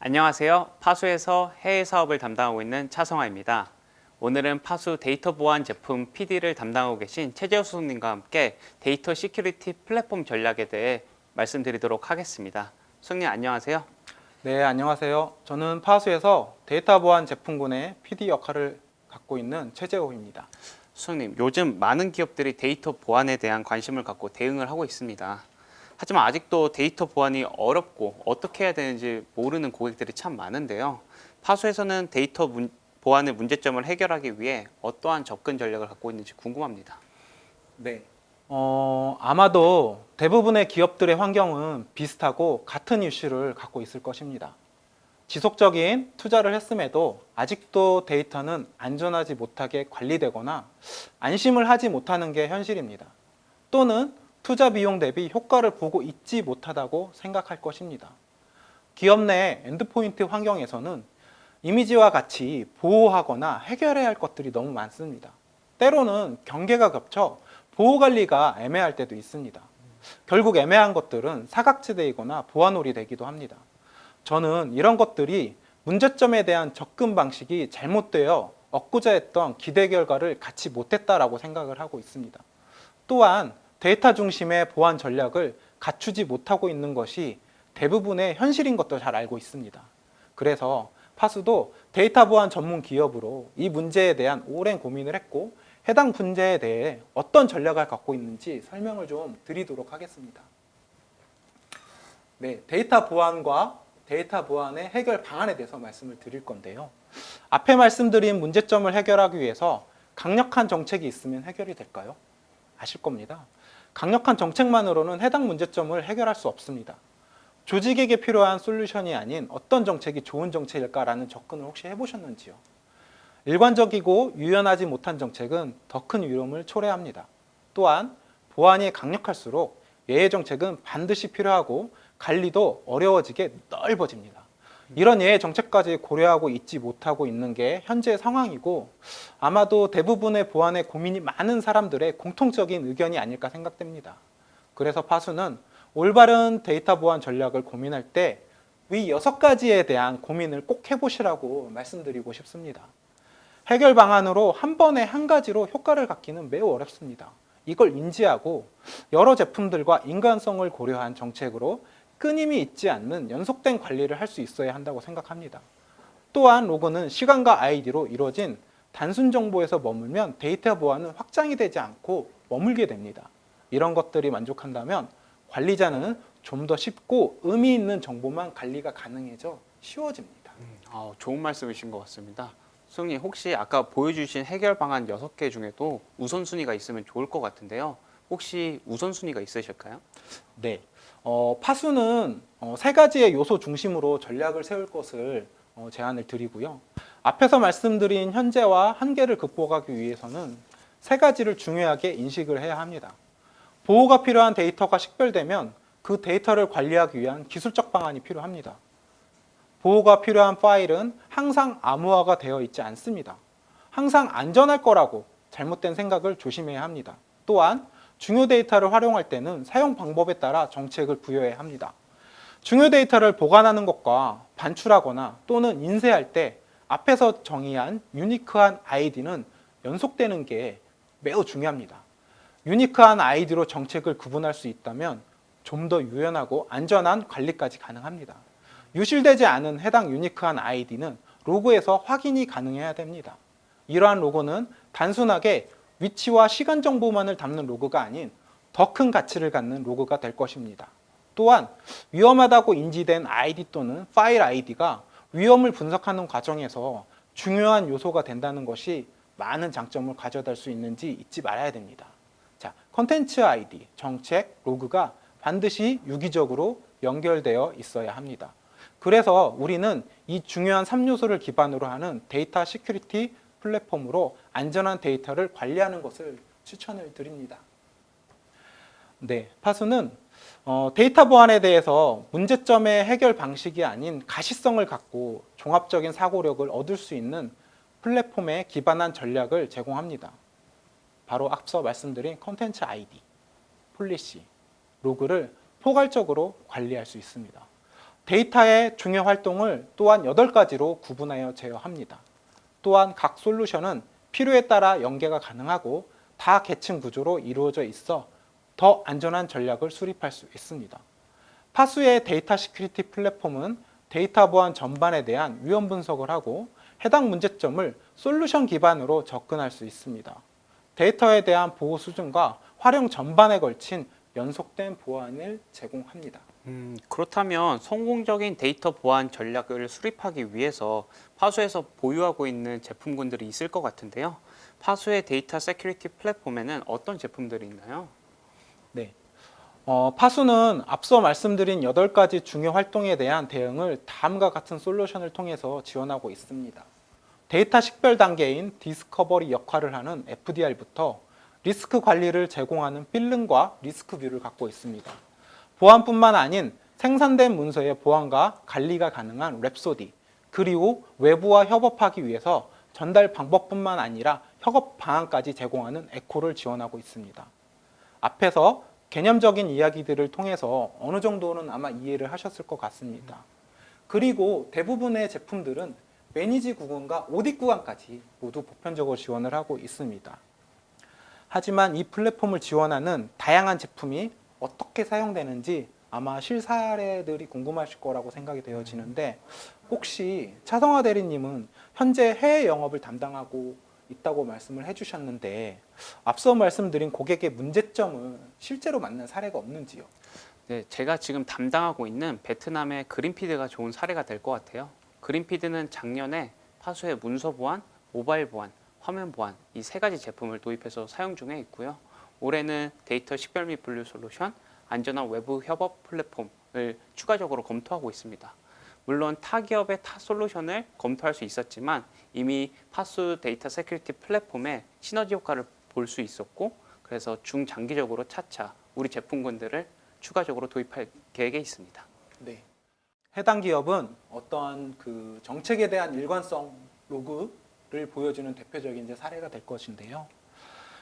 안녕하세요. 파수에서 해외 사업을 담당하고 있는 차성화입니다. 오늘은 파수 데이터 보안 제품 PD를 담당하고 계신 최재호 수석님과 함께 데이터 시큐리티 플랫폼 전략에 대해 말씀드리도록 하겠습니다. 수석님 안녕하세요. 네, 안녕하세요. 저는 파수에서 데이터 보안 제품군의 PD 역할을 갖고 있는 최재호입니다. 수석님, 요즘 많은 기업들이 데이터 보안에 대한 관심을 갖고 대응을 하고 있습니다. 하지만 아직도 데이터 보안이 어렵고 어떻게 해야 되는지 모르는 고객들이 참 많은데요. 파수에서는 보안의 문제점을 해결하기 위해 어떠한 접근 전략을 갖고 있는지 궁금합니다. 네. 아마도 대부분의 기업들의 환경은 비슷하고 같은 이슈를 갖고 있을 것입니다. 지속적인 투자를 했음에도 아직도 데이터는 안전하지 못하게 관리되거나 안심을 하지 못하는 게 현실입니다. 또는 투자 비용 대비 효과를 보고 있지 못하다고 생각할 것입니다. 기업 내 엔드포인트 환경에서는 이미지와 같이 보호하거나 해결해야 할 것들이 너무 많습니다. 때로는 경계가 겹쳐 보호 관리가 애매할 때도 있습니다. 결국 애매한 것들은 사각지대이거나 보안홀이 되기도 합니다. 저는 이런 것들이 문제점에 대한 접근 방식이 잘못되어 얻고자 했던 기대 결과를 갖지 못했다라고 생각을 하고 있습니다. 또한 데이터 중심의 보안 전략을 갖추지 못하고 있는 것이 대부분의 현실인 것도 잘 알고 있습니다. 그래서 파수도 데이터 보안 전문 기업으로 이 문제에 대한 오랜 고민을 했고 해당 문제에 대해 어떤 전략을 갖고 있는지 설명을 좀 드리도록 하겠습니다. 네, 데이터 보안과 데이터 보안의 해결 방안에 대해서 말씀을 드릴 건데요. 앞에 말씀드린 문제점을 해결하기 위해서 강력한 정책이 있으면 해결이 될까요? 아실 겁니다. 강력한 정책만으로는 해당 문제점을 해결할 수 없습니다. 조직에게 필요한 솔루션이 아닌 어떤 정책이 좋은 정책일까라는 접근을 혹시 해보셨는지요? 일관적이고 유연하지 못한 정책은 더 큰 위험을 초래합니다. 또한 보안이 강력할수록 예외 정책은 반드시 필요하고 관리도 어려워지게 넓어집니다. 이런 예외 정책까지 고려하고 있지 못하고 있는 게 현재 상황이고 아마도 대부분의 보안에 고민이 많은 사람들의 공통적인 의견이 아닐까 생각됩니다. 그래서 파수는 올바른 데이터 보안 전략을 고민할 때 위 6가지에 대한 고민을 꼭 해보시라고 말씀드리고 싶습니다. 해결 방안으로 한 번에 한 가지로 효과를 갖기는 매우 어렵습니다. 이걸 인지하고 여러 제품들과 인간성을 고려한 정책으로 끊임이 있지 않는 연속된 관리를 할 수 있어야 한다고 생각합니다. 또한 로그는 시간과 아이디로 이루어진 단순 정보에서 머물면 데이터 보안은 확장이 되지 않고 머물게 됩니다. 이런 것들이 만족한다면 관리자는 좀 더 쉽고 의미 있는 정보만 관리가 가능해져 쉬워집니다. 좋은 말씀이신 것 같습니다. 수석님, 혹시 아까 보여주신 해결 방안 6개 중에도 우선순위가 있으면 좋을 것 같은데요. 혹시 우선순위가 있으실까요? 네, 파수는 3가지의 요소 중심으로 전략을 세울 것을 제안을 드리고요. 앞에서 말씀드린 현재와 한계를 극복하기 위해서는 3가지를 중요하게 인식을 해야 합니다. 보호가 필요한 데이터가 식별되면 그 데이터를 관리하기 위한 기술적 방안이 필요합니다. 보호가 필요한 파일은 항상 암호화가 되어 있지 않습니다. 항상 안전할 거라고 잘못된 생각을 조심해야 합니다. 또한 중요 데이터를 활용할 때는 사용 방법에 따라 정책을 부여해야 합니다. 중요 데이터를 보관하는 것과 반출하거나 또는 인쇄할 때 앞에서 정의한 유니크한 아이디는 연속되는 게 매우 중요합니다. 유니크한 아이디로 정책을 구분할 수 있다면 좀 더 유연하고 안전한 관리까지 가능합니다. 유실되지 않은 해당 유니크한 아이디는 로그에서 확인이 가능해야 됩니다. 이러한 로그는 단순하게 위치와 시간 정보만을 담는 로그가 아닌 더 큰 가치를 갖는 로그가 될 것입니다. 또한 위험하다고 인지된 아이디 또는 파일 아이디가 위험을 분석하는 과정에서 중요한 요소가 된다는 것이 많은 장점을 가져다 수 있는지 잊지 말아야 됩니다. 자, 컨텐츠 아이디, 정책, 로그가 반드시 유기적으로 연결되어 있어야 합니다. 그래서 우리는 이 중요한 3요소를 기반으로 하는 데이터 시큐리티 플랫폼으로 안전한 데이터를 관리하는 것을 추천을 드립니다. 네, 파수는 데이터 보안에 대해서 문제점의 해결 방식이 아닌 가시성을 갖고 종합적인 사고력을 얻을 수 있는 플랫폼에 기반한 전략을 제공합니다. 바로 앞서 말씀드린 컨텐츠 아이디, 폴리시, 로그를 포괄적으로 관리할 수 있습니다. 데이터의 중요 활동을 또한 8가지로 구분하여 제어합니다. 또한 각 솔루션은 필요에 따라 연계가 가능하고 다계층 구조로 이루어져 있어 더 안전한 전략을 수립할 수 있습니다. 파수의 데이터 시큐리티 플랫폼은 데이터 보안 전반에 대한 위험 분석을 하고 해당 문제점을 솔루션 기반으로 접근할 수 있습니다. 데이터에 대한 보호 수준과 활용 전반에 걸친 연속된 보안을 제공합니다. 그렇다면 성공적인 데이터 보안 전략을 수립하기 위해서 파수에서 보유하고 있는 제품군들이 있을 것 같은데요. 파수의 데이터 세큐리티 플랫폼에는 어떤 제품들이 있나요? 네. 파수는 앞서 말씀드린 8가지 중요 활동에 대한 대응을 다음과 같은 솔루션을 통해서 지원하고 있습니다. 데이터 식별 단계인 디스커버리 역할을 하는 FDR부터 리스크 관리를 제공하는 필름과 리스크 뷰를 갖고 있습니다. 보안뿐만 아닌 생산된 문서의 보안과 관리가 가능한 랩소디, 그리고 외부와 협업하기 위해서 전달 방법뿐만 아니라 협업 방안까지 제공하는 에코를 지원하고 있습니다. 앞에서 개념적인 이야기들을 통해서 어느 정도는 아마 이해를 하셨을 것 같습니다. 그리고 대부분의 제품들은 매니지 구간과 오딧 구간까지 모두 보편적으로 지원을 하고 있습니다. 하지만 이 플랫폼을 지원하는 다양한 제품이 어떻게 사용되는지 아마 실사례들이 궁금하실 거라고 생각이 되어지는데, 혹시 차성화 대리님은 현재 해외 영업을 담당하고 있다고 말씀을 해주셨는데 앞서 말씀드린 고객의 문제점을 실제로 만난 사례가 없는지요? 네, 제가 지금 담당하고 있는 베트남의 그린피드가 좋은 사례가 될 것 같아요. 그린피드는 작년에 파수의 문서 보안, 모바일 보안, 화면 보안 이 3가지 제품을 도입해서 사용 중에 있고요. 올해는 데이터 식별 및 분류 솔루션, 안전한 외부 협업 플랫폼을 추가적으로 검토하고 있습니다. 물론 타 기업의 타 솔루션을 검토할 수 있었지만 이미 파수 데이터 세큐리티 플랫폼의 시너지 효과를 볼 수 있었고, 그래서 중장기적으로 차차 우리 제품군들을 추가적으로 도입할 계획에 있습니다. 네. 해당 기업은 어떠한 그 정책에 대한 일관성 로그를 보여주는 대표적인 이제 사례가 될 것인데요.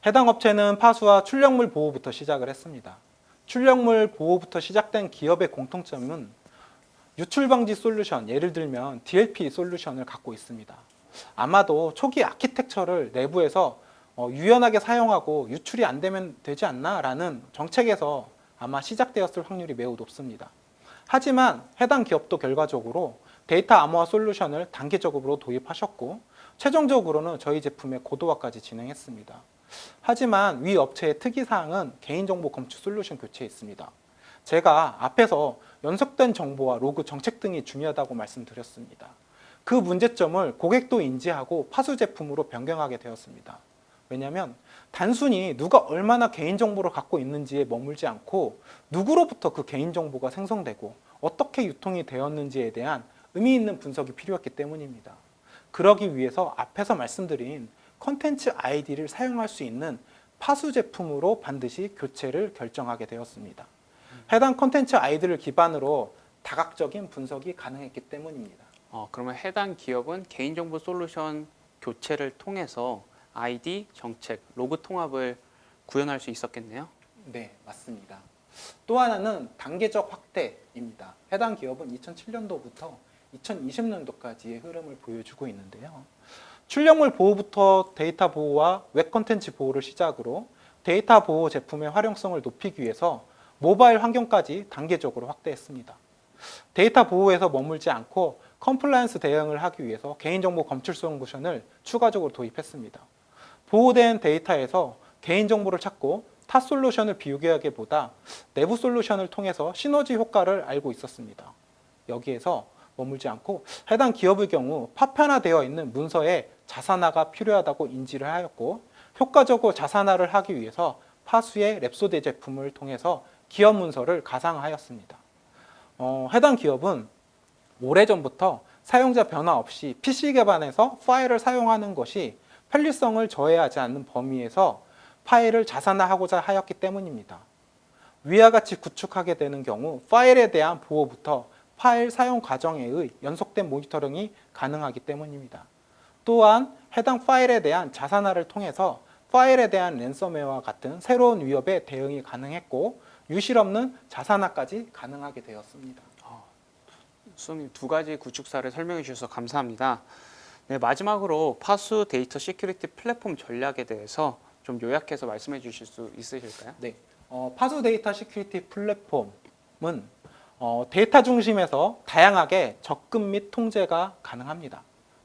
해당 업체는 파수와 출력물 보호부터 시작을 했습니다. 출력물 보호부터 시작된 기업의 공통점은 유출 방지 솔루션, 예를 들면 DLP 솔루션을 갖고 있습니다. 아마도 초기 아키텍처를 내부에서 유연하게 사용하고 유출이 안 되면 되지 않나 라는 정책에서 아마 시작되었을 확률이 매우 높습니다. 하지만 해당 기업도 결과적으로 데이터 암호화 솔루션을 단계적으로 도입하셨고 최종적으로는 저희 제품의 고도화까지 진행했습니다. 하지만 위 업체의 특이사항은 개인정보 검출 솔루션 교체에 있습니다. 제가 앞에서 연속된 정보와 로그 정책 등이 중요하다고 말씀드렸습니다. 그 문제점을 고객도 인지하고 파수 제품으로 변경하게 되었습니다. 왜냐하면 단순히 누가 얼마나 개인정보를 갖고 있는지에 머물지 않고 누구로부터 그 개인정보가 생성되고 어떻게 유통이 되었는지에 대한 의미 있는 분석이 필요했기 때문입니다. 그러기 위해서 앞에서 말씀드린 컨텐츠 아이디를 사용할 수 있는 파수 제품으로 반드시 교체를 결정하게 되었습니다. 해당 컨텐츠 아이디를 기반으로 다각적인 분석이 가능했기 때문입니다. 그러면 해당 기업은 개인정보 솔루션 교체를 통해서 아이디, 정책, 로그 통합을 구현할 수 있었겠네요. 네, 맞습니다. 또 하나는 단계적 확대입니다. 해당 기업은 2007년도부터 2020년도까지의 흐름을 보여주고 있는데요. 출력물 보호부터 데이터 보호와 웹 콘텐츠 보호를 시작으로 데이터 보호 제품의 활용성을 높이기 위해서 모바일 환경까지 단계적으로 확대했습니다. 데이터 보호에서 머물지 않고 컴플라이언스 대응을 하기 위해서 개인정보 검출 솔루션을 추가적으로 도입했습니다. 보호된 데이터에서 개인정보를 찾고 타 솔루션을 비교하기보다 내부 솔루션을 통해서 시너지 효과를 알고 있었습니다. 여기에서 머물지 않고 해당 기업의 경우 파편화되어 있는 문서의 자산화가 필요하다고 인지를 하였고 효과적으로 자산화를 하기 위해서 파수의 랩소디 제품을 통해서 기업 문서를 가상화하였습니다. 해당 기업은 오래전부터 사용자 변화 없이 PC 기반에서 파일을 사용하는 것이 편리성을 저해하지 않는 범위에서 파일을 자산화하고자 하였기 때문입니다. 위와 같이 구축하게 되는 경우 파일에 대한 보호부터 파일 사용 과정에 연속된 모니터링이 가능하기 때문입니다. 또한 해당 파일에 대한 자산화를 통해서 파일에 대한 랜섬웨어와 같은 새로운 위협에 대응이 가능했고 유실 없는 자산화까지 가능하게 되었습니다. 수석님 두 가지 구축사를 설명해 주셔서 감사합니다. 네, 마지막으로 파수 데이터 시큐리티 플랫폼 전략에 대해서 좀 요약해서 말씀해 주실 수 있으실까요? 네, 파수 데이터 시큐리티 플랫폼은 데이터 중심에서 다양하게 접근 및 통제가 가능합니다.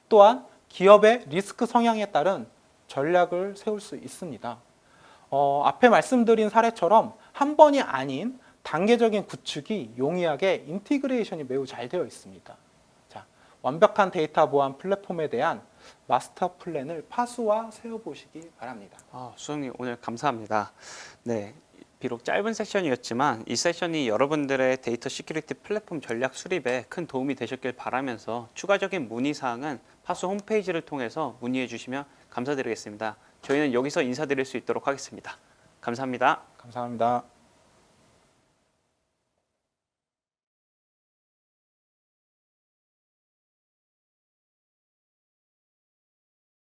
또한 기업의 리스크 성향에 따른 전략을 세울 수 있습니다. 앞에 말씀드린 사례처럼 한 번이 아닌 단계적인 구축이 용이하게 인티그레이션이 매우 잘 되어 있습니다. 자, 완벽한 데이터 보안 플랫폼에 대한 마스터 플랜을 파수와 세워보시기 바랍니다. 수석님 오늘 감사합니다. 네, 비록 짧은 세션이었지만 이 세션이 여러분들의 데이터 시큐리티 플랫폼 전략 수립에 큰 도움이 되셨길 바라면서 추가적인 문의사항은 파수 홈페이지를 통해서 문의해 주시면 감사드리겠습니다. 저희는 여기서 인사드릴 수 있도록 하겠습니다. 감사합니다. 감사합니다.